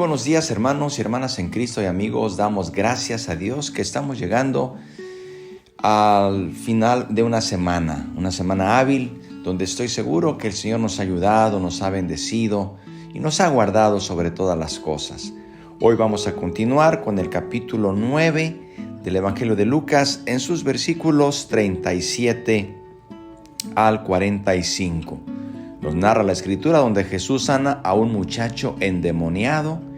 buenos días, hermanos y hermanas en Cristo y amigos. Damos gracias a Dios que estamos llegando al final de una semana hábil, donde estoy seguro que el Señor nos ha ayudado, nos ha bendecido y nos ha guardado sobre todas las cosas. Hoy vamos a continuar con el capítulo 9 del Evangelio de Lucas en sus versículos 37 al 45. Nos narra la Escritura donde Jesús sana a un muchacho endemoniado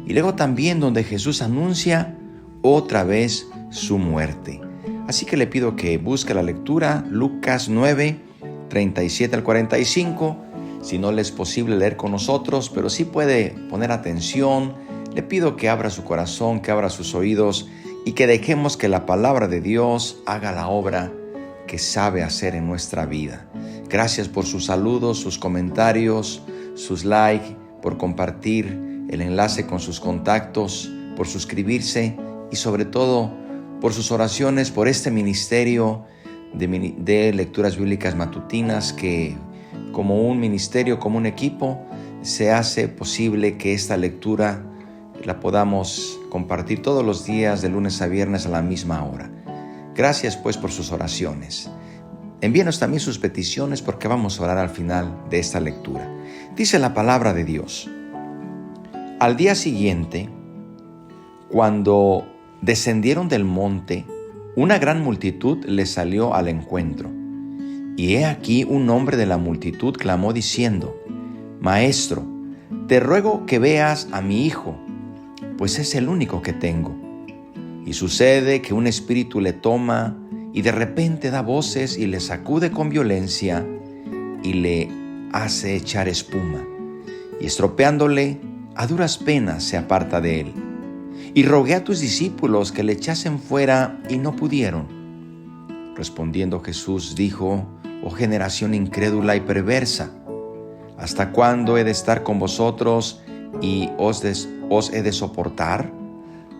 y luego también donde Jesús anuncia otra vez su muerte. Así que le pido que busque la lectura, Lucas 9, 37 al 45. Si no le es posible leer con nosotros, pero sí puede poner atención, le pido que abra su corazón, que abra sus oídos y que dejemos que la palabra de Dios haga la obra que sabe hacer en nuestra vida. Gracias por sus saludos, sus comentarios, sus likes, por compartir el enlace con sus contactos, por suscribirse y sobre todo por sus oraciones por este ministerio de lecturas bíblicas matutinas que como un ministerio, como un equipo, se hace posible que esta lectura la podamos compartir todos los días de lunes a viernes a la misma hora. Gracias pues por sus oraciones. Envíenos también sus peticiones porque vamos a orar al final de esta lectura. Dice la palabra de Dios: al día siguiente, cuando descendieron del monte, una gran multitud les salió al encuentro. Y he aquí un hombre de la multitud clamó diciendo: Maestro, te ruego que veas a mi hijo, pues es el único que tengo. Y sucede que un espíritu le toma y de repente da voces y le sacude con violencia y le hace echar espuma. Y estropeándole, a duras penas se aparta de él. Y rogué a tus discípulos que le echasen fuera y no pudieron. Respondiendo Jesús dijo: Oh generación incrédula y perversa, ¿hasta cuándo he de estar con vosotros y os he de soportar?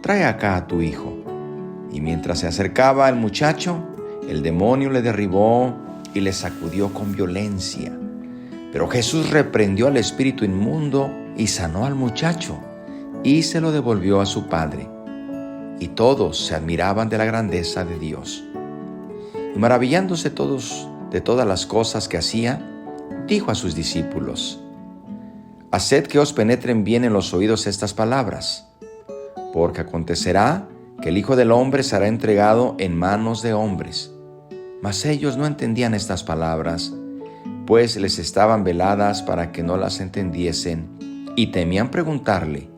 Trae acá a tu hijo. Y mientras se acercaba el muchacho, el demonio le derribó y le sacudió con violencia. Pero Jesús reprendió al espíritu inmundo y sanó al muchacho y se lo devolvió a su padre. Y todos se admiraban de la grandeza de Dios. Y maravillándose todos de todas las cosas que hacía, dijo a sus discípulos: Haced que os penetren bien en los oídos estas palabras, porque acontecerá que el Hijo del Hombre será entregado en manos de hombres. Mas ellos no entendían estas palabras, pues les estaban veladas para que no las entendiesen, y temían preguntarle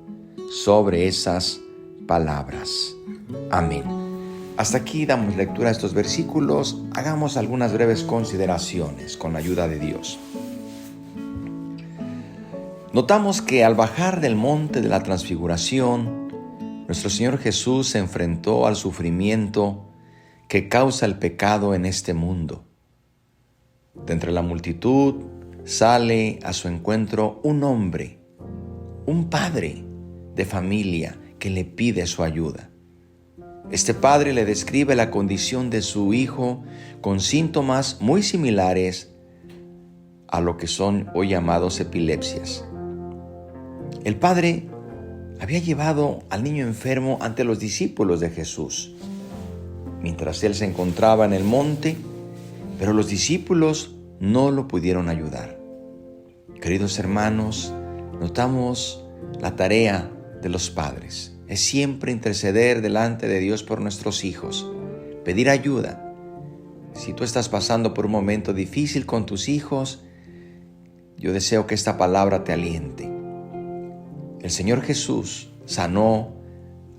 sobre esas palabras. Amén. Hasta aquí damos lectura a estos versículos. Hagamos algunas breves consideraciones con la ayuda de Dios. Notamos que al bajar del monte de la transfiguración, nuestro Señor Jesús se enfrentó al sufrimiento que causa el pecado en este mundo. De entre la multitud sale a su encuentro un hombre, un padre de familia que le pide su ayuda. Este padre le describe la condición de su hijo con síntomas muy similares a lo que son hoy llamados epilepsias. El padre había llevado al niño enfermo ante los discípulos de Jesús, mientras él se encontraba en el monte, pero los discípulos no lo pudieron ayudar. Queridos hermanos, notamos la tarea de los padres. Es siempre interceder delante de Dios por nuestros hijos, pedir ayuda. Si tú estás pasando por un momento difícil con tus hijos, yo deseo que esta palabra te aliente. El Señor Jesús sanó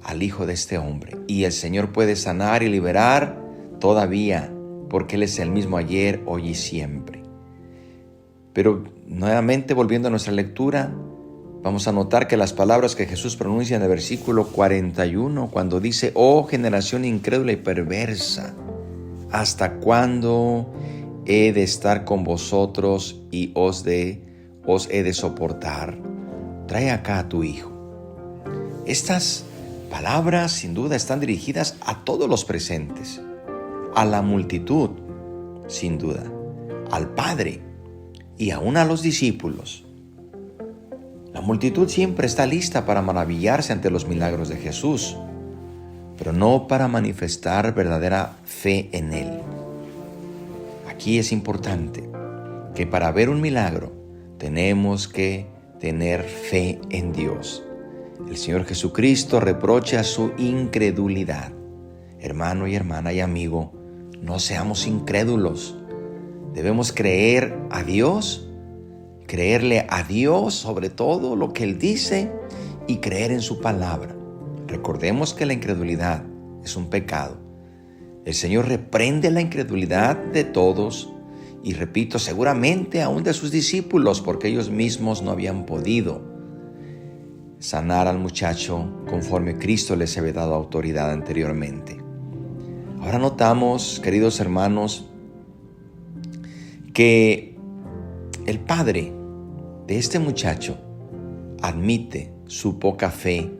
al hijo de este hombre y el Señor puede sanar y liberar todavía, porque Él es el mismo ayer, hoy y siempre. Pero nuevamente, volviendo a nuestra lectura, vamos a notar que las palabras que Jesús pronuncia en el versículo 41, cuando dice: Oh generación incrédula y perversa, ¿hasta cuándo he de estar con vosotros y os he de soportar? Trae acá a tu hijo. Estas palabras sin duda están dirigidas a todos los presentes, a la multitud, sin duda, al Padre y aún a los discípulos. La multitud siempre está lista para maravillarse ante los milagros de Jesús, pero no para manifestar verdadera fe en Él. Aquí es importante que para ver un milagro tenemos que tener fe en Dios. El Señor Jesucristo reprocha su incredulidad. Hermano y hermana y amigo, no seamos incrédulos. Debemos creer a Dios, creerle a Dios sobre todo lo que Él dice y creer en su palabra. Recordemos que la incredulidad es un pecado. El Señor reprende la incredulidad de todos y, repito, seguramente aún de sus discípulos, porque ellos mismos no habían podido sanar al muchacho conforme Cristo les había dado autoridad anteriormente. Ahora notamos, queridos hermanos, que el padre de este muchacho admite su poca fe,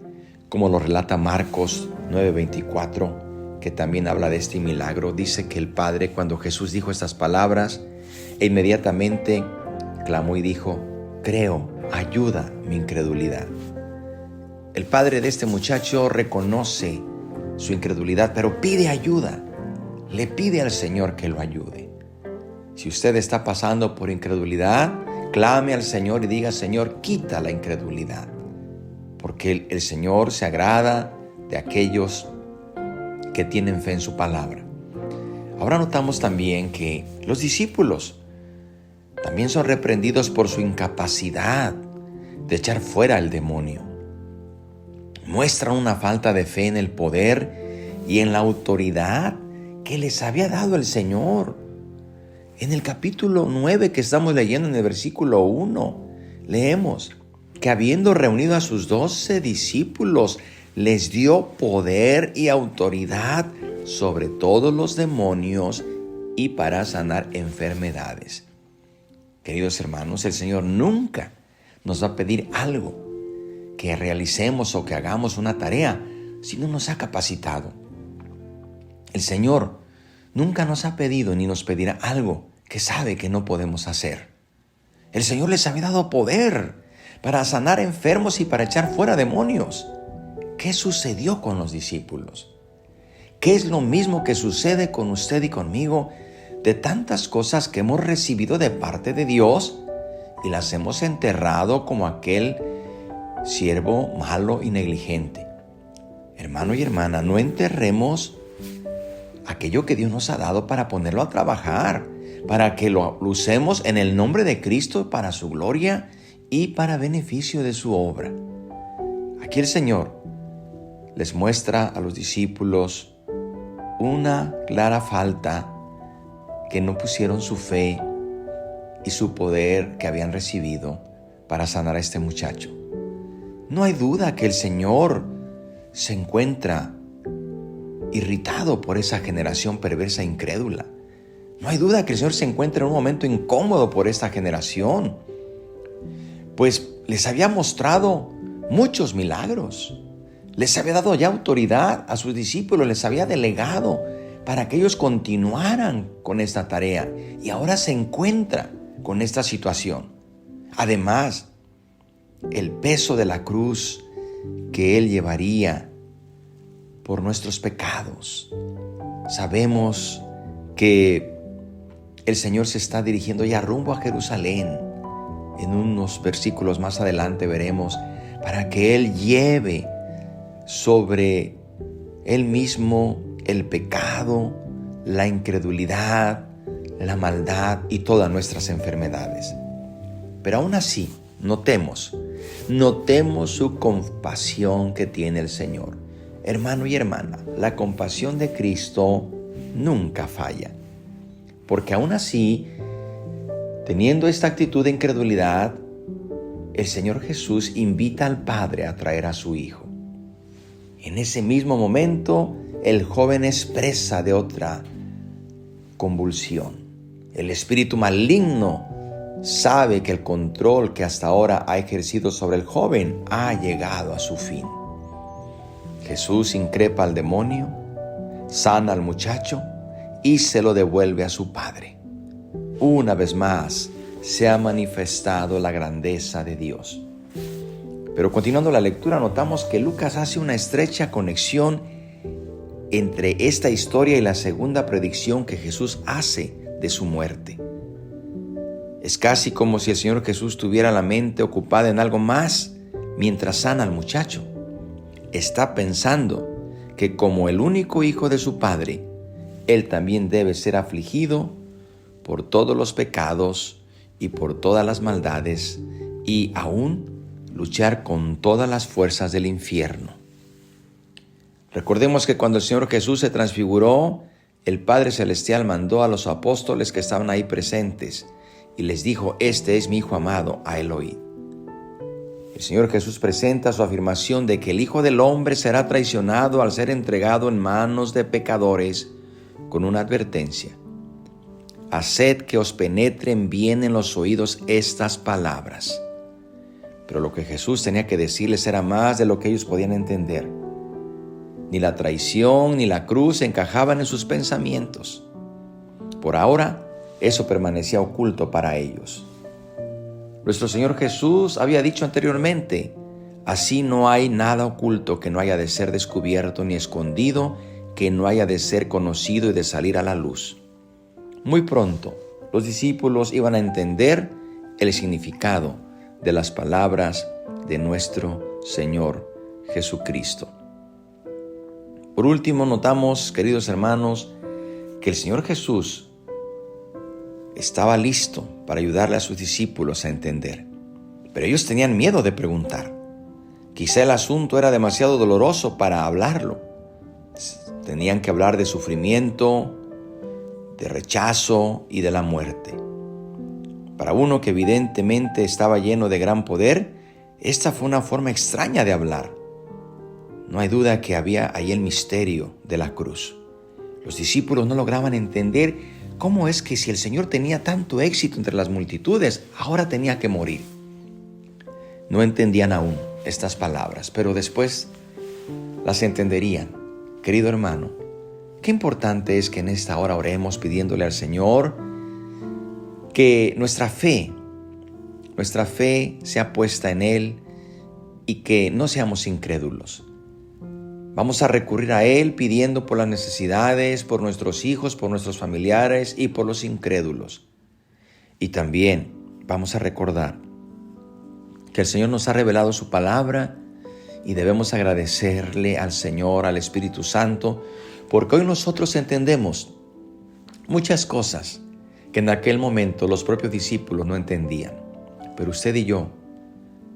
como lo relata Marcos 9:24, que también habla de este milagro. Dice que el padre, cuando Jesús dijo estas palabras, inmediatamente clamó y dijo: creo, ayuda mi incredulidad. El padre de este muchacho reconoce su incredulidad, pero pide ayuda. Le pide al Señor que lo ayude. Si usted está pasando por incredulidad, clame al Señor y diga: Señor, quita la incredulidad. Porque el Señor se agrada de aquellos que tienen fe en su palabra. Ahora notamos también que los discípulos también son reprendidos por su incapacidad de echar fuera al demonio. Muestran una falta de fe en el poder y en la autoridad que les había dado el Señor. En el capítulo 9 que estamos leyendo, en el versículo 1, leemos que habiendo reunido a sus 12 discípulos, les dio poder y autoridad sobre todos los demonios y para sanar enfermedades. Queridos hermanos, el Señor nunca nos va a pedir algo que realicemos o que hagamos una tarea si no nos ha capacitado. El Señor nunca nos ha pedido ni nos pedirá algo que sabe que no podemos hacer. El Señor les había dado poder para sanar enfermos y para echar fuera demonios. ¿Qué sucedió con los discípulos? ¿Qué es lo mismo que sucede con usted y conmigo de tantas cosas que hemos recibido de parte de Dios y las hemos enterrado como aquel siervo malo y negligente? Hermano y hermana, no enterremos aquello que Dios nos ha dado para ponerlo a trabajar, para que lo usemos en el nombre de Cristo para su gloria y para beneficio de su obra. Aquí el Señor les muestra a los discípulos una clara falta, que no pusieron su fe y su poder que habían recibido para sanar a este muchacho. No hay duda que el Señor se encuentra irritado por esa generación perversa e incrédula. No hay duda que el Señor se encuentra en un momento incómodo por esta generación, pues les había mostrado muchos milagros. Les había dado ya autoridad a sus discípulos, les había delegado para que ellos continuaran con esta tarea, y ahora se encuentra con esta situación. Además, el peso de la cruz que Él llevaría por nuestros pecados. Sabemos que el Señor se está dirigiendo ya rumbo a Jerusalén. En unos versículos más adelante veremos, para que Él lleve sobre Él mismo el pecado, la incredulidad, la maldad y todas nuestras enfermedades. Pero aún así, notemos su compasión que tiene el Señor. Hermano y hermana, la compasión de Cristo nunca falla. Porque aún así, teniendo esta actitud de incredulidad, el Señor Jesús invita al Padre a traer a su Hijo. En ese mismo momento, el joven expresa de otra convulsión. El espíritu maligno sabe que el control que hasta ahora ha ejercido sobre el joven ha llegado a su fin. Jesús increpa al demonio, sana al muchacho y se lo devuelve a su padre. Una vez más se ha manifestado la grandeza de Dios. Pero continuando la lectura, notamos que Lucas hace una estrecha conexión entre esta historia y la segunda predicción que Jesús hace de su muerte. Es casi como si el Señor Jesús tuviera la mente ocupada en algo más mientras sana al muchacho. Está pensando que como el único hijo de su Padre, Él también debe ser afligido por todos los pecados y por todas las maldades y aún luchar con todas las fuerzas del infierno. Recordemos que cuando el Señor Jesús se transfiguró, el Padre Celestial mandó a los apóstoles que estaban ahí presentes y les dijo: este es mi Hijo amado, a él oíd. El Señor Jesús presenta su afirmación de que el Hijo del Hombre será traicionado al ser entregado en manos de pecadores con una advertencia: haced que os penetren bien en los oídos estas palabras. Pero lo que Jesús tenía que decirles era más de lo que ellos podían entender. Ni la traición ni la cruz encajaban en sus pensamientos. Por ahora, eso permanecía oculto para ellos. Nuestro Señor Jesús había dicho anteriormente: así no hay nada oculto que no haya de ser descubierto, ni escondido que no haya de ser conocido y de salir a la luz. Muy pronto, los discípulos iban a entender el significado de las palabras de nuestro Señor Jesucristo. Por último, notamos, queridos hermanos, que el Señor Jesús estaba listo para ayudarle a sus discípulos a entender. Pero ellos tenían miedo de preguntar. Quizá el asunto era demasiado doloroso para hablarlo. Tenían que hablar de sufrimiento, de rechazo y de la muerte. Para uno que evidentemente estaba lleno de gran poder, esta fue una forma extraña de hablar. No hay duda que había ahí el misterio de la cruz. Los discípulos no lograban entender cómo es que si el Señor tenía tanto éxito entre las multitudes, ahora tenía que morir. No entendían aún estas palabras, pero después las entenderían. Querido hermano, qué importante es que en esta hora oremos pidiéndole al Señor que nuestra fe sea puesta en Él y que no seamos incrédulos. Vamos a recurrir a Él pidiendo por las necesidades, por nuestros hijos, por nuestros familiares y por los incrédulos. Y también vamos a recordar que el Señor nos ha revelado su palabra y debemos agradecerle al Señor, al Espíritu Santo, porque hoy nosotros entendemos muchas cosas que en aquel momento los propios discípulos no entendían. Pero usted y yo,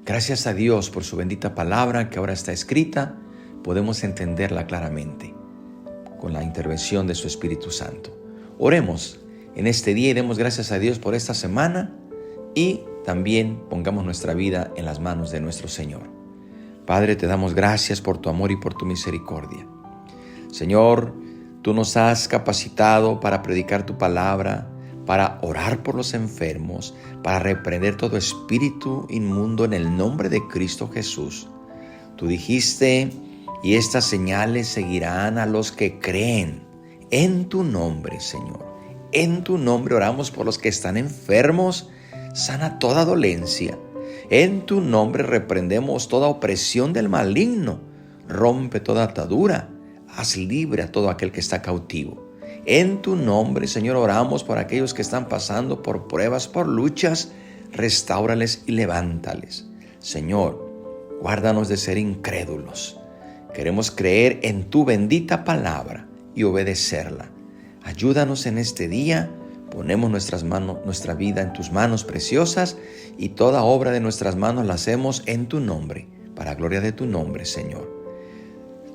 gracias a Dios por su bendita palabra que ahora está escrita, podemos entenderla claramente con la intervención de su Espíritu Santo. Oremos en este día y demos gracias a Dios por esta semana y también pongamos nuestra vida en las manos de nuestro Señor. Padre, te damos gracias por tu amor y por tu misericordia. Señor, tú nos has capacitado para predicar tu palabra, para orar por los enfermos, para reprender todo espíritu inmundo en el nombre de Cristo Jesús. Tú dijiste: y estas señales seguirán a los que creen. En tu nombre, Señor, en tu nombre oramos por los que están enfermos. Sana toda dolencia. En tu nombre reprendemos toda opresión del maligno. Rompe toda atadura. Haz libre a todo aquel que está cautivo. En tu nombre, Señor, oramos por aquellos que están pasando por pruebas, por luchas. Restáurales y levántales. Señor, guárdanos de ser incrédulos. Queremos creer en tu bendita palabra y obedecerla. Ayúdanos en este día. Ponemos nuestra vida en tus manos preciosas y toda obra de nuestras manos la hacemos en tu nombre, para gloria de tu nombre, Señor.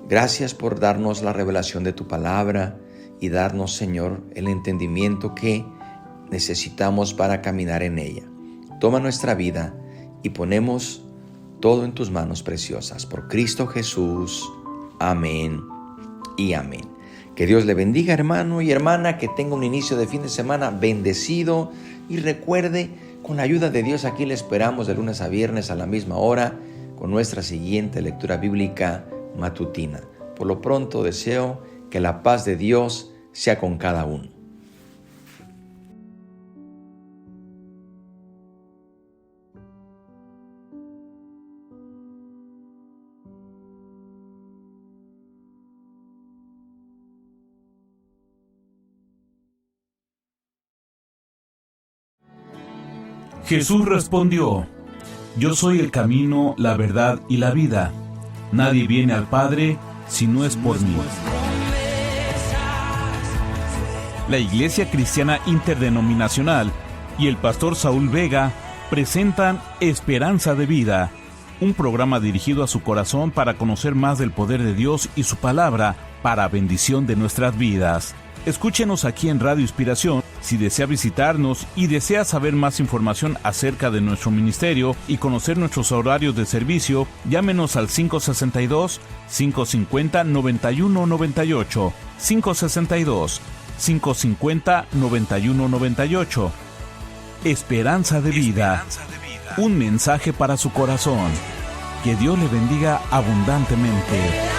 Gracias por darnos la revelación de tu palabra y darnos, Señor, el entendimiento que necesitamos para caminar en ella. Toma nuestra vida y ponemos todo en tus manos preciosas. Por Cristo Jesús. Amén y amén. Que Dios le bendiga, hermano y hermana, que tenga un inicio de fin de semana bendecido. Y recuerde, con la ayuda de Dios, aquí le esperamos de lunes a viernes a la misma hora con nuestra siguiente lectura bíblica matutina. Por lo pronto deseo que la paz de Dios sea con cada uno. Jesús respondió: Yo soy el camino, la verdad y la vida. Nadie viene al Padre si no es por mí. La Iglesia Cristiana Interdenominacional y el pastor Saúl Vega presentan Esperanza de Vida, un programa dirigido a su corazón para conocer más del poder de Dios y su palabra para bendición de nuestras vidas. Escúchenos aquí en Radio Inspiración. Si desea visitarnos y desea saber más información acerca de nuestro ministerio y conocer nuestros horarios de servicio, llámenos al 562-550-9198, 562-550-9198. Esperanza de vida, un mensaje para su corazón. Que Dios le bendiga abundantemente.